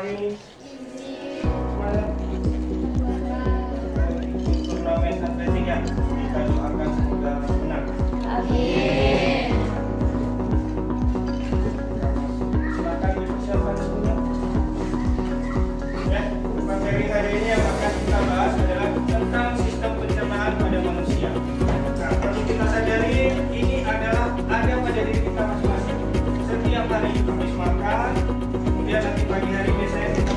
lain? Semangat. Turnamen atletiknya kita doakan semoga menang. Amin. Silakan dipersiapkan semua. Ya, materi hari ini yang akan kita bahas adalah tentang sistem pencernaan pada manusia. Nah, perlu kita sadari ini adalah ada pada diri kita masing-masing. Setiap hari habis makan, kemudian nanti pagi hari biasanya kita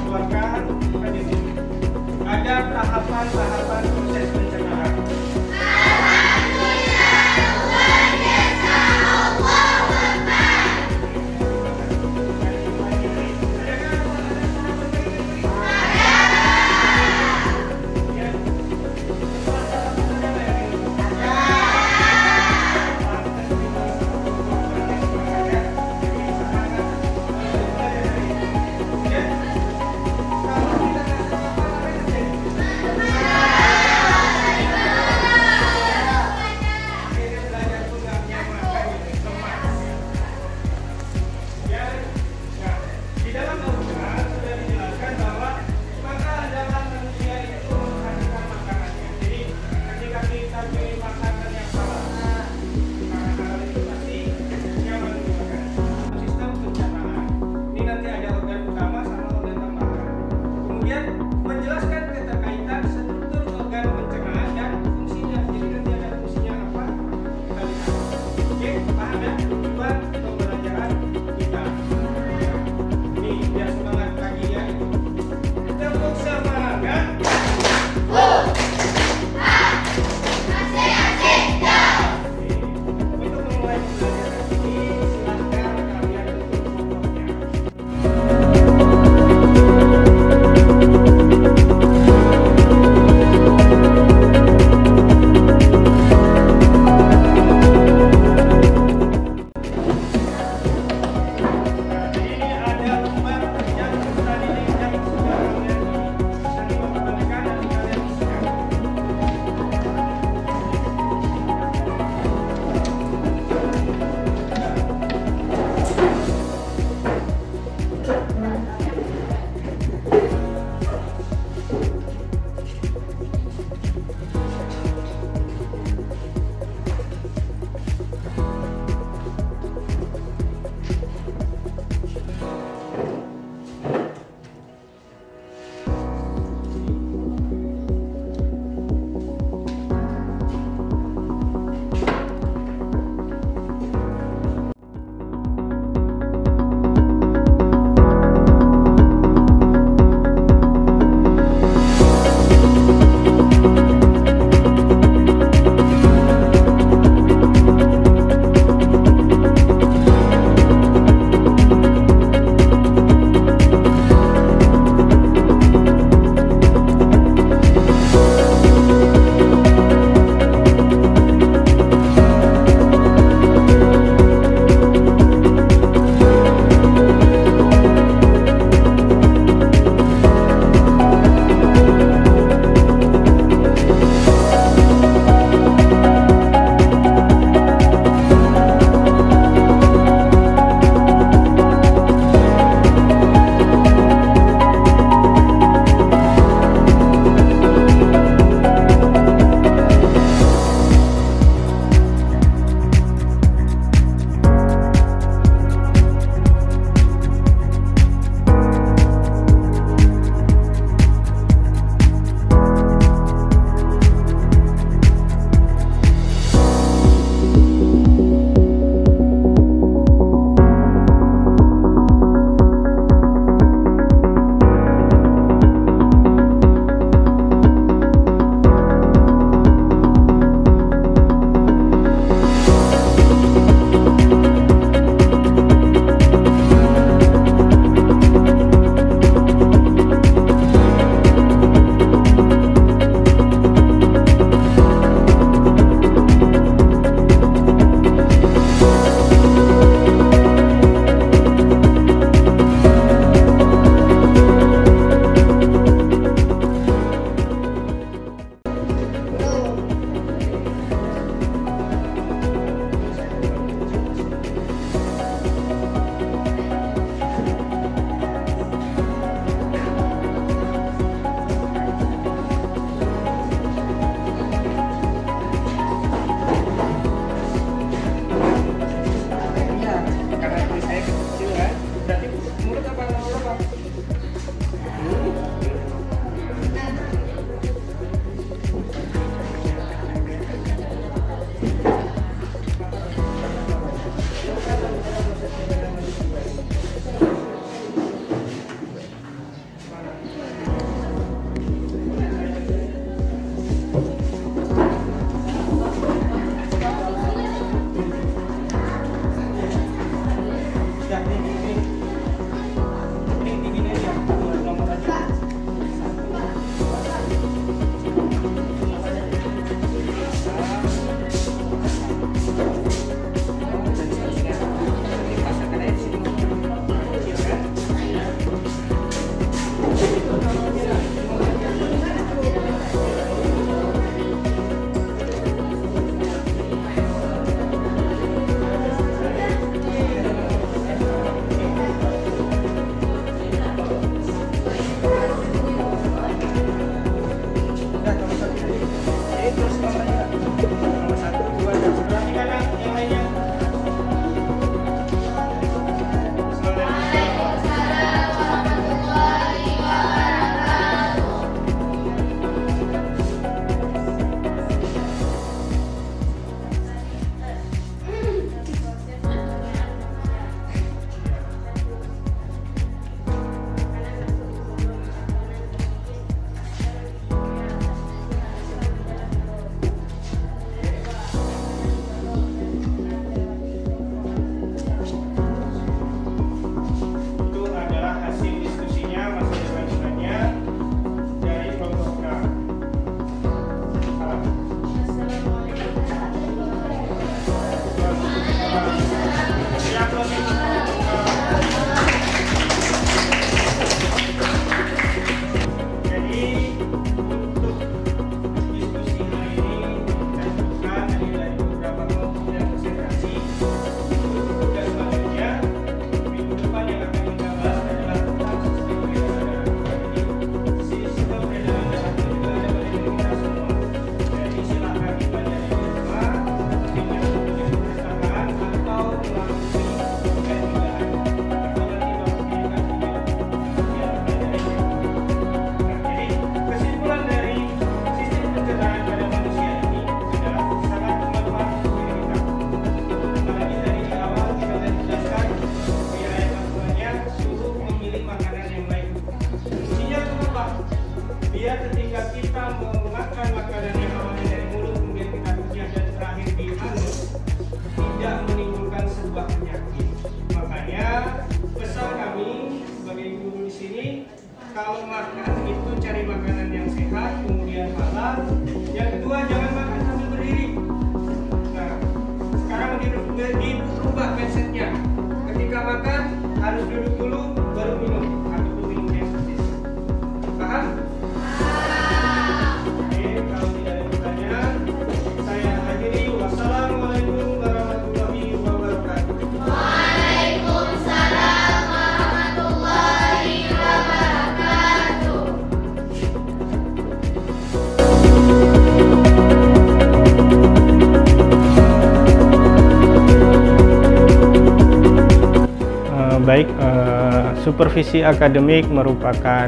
Supervisi akademik merupakan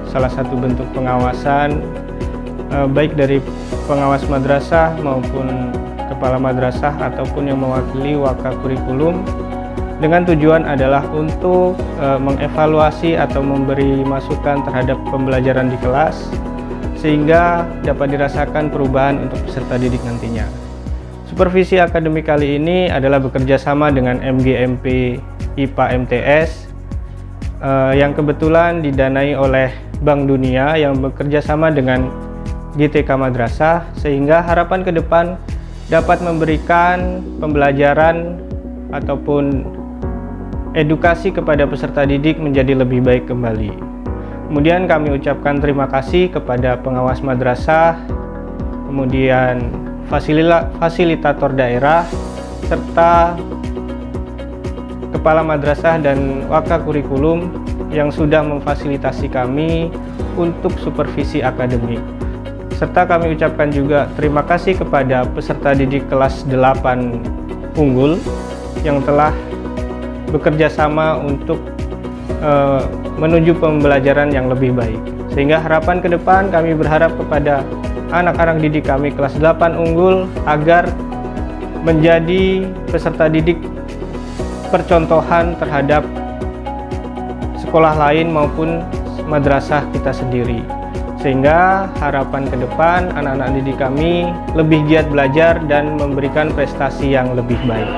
salah satu bentuk pengawasan baik dari pengawas madrasah maupun kepala madrasah ataupun yang mewakili waka kurikulum, dengan tujuan adalah untuk mengevaluasi atau memberi masukan terhadap pembelajaran di kelas sehingga dapat dirasakan perubahan untuk peserta didik nantinya. Supervisi akademik kali ini adalah bekerja sama dengan MGMP IPA MTS yang kebetulan didanai oleh Bank Dunia yang bekerja sama dengan GTK Madrasah, sehingga harapan ke depan dapat memberikan pembelajaran ataupun edukasi kepada peserta didik menjadi lebih baik kembali. Kemudian kami ucapkan terima kasih kepada pengawas madrasah, kemudian fasilitator daerah, serta kepala madrasah dan waka kurikulum yang sudah memfasilitasi kami untuk supervisi akademik. Serta kami ucapkan juga terima kasih kepada peserta didik kelas 8 unggul yang telah bekerja sama untuk menuju pembelajaran yang lebih baik. Sehingga harapan ke depan kami berharap kepada anak-anak didik kami kelas 8 unggul agar menjadi peserta didik percontohan terhadap sekolah lain maupun madrasah kita sendiri. Sehingga harapan ke depan anak-anak didik kami lebih giat belajar dan memberikan prestasi yang lebih baik.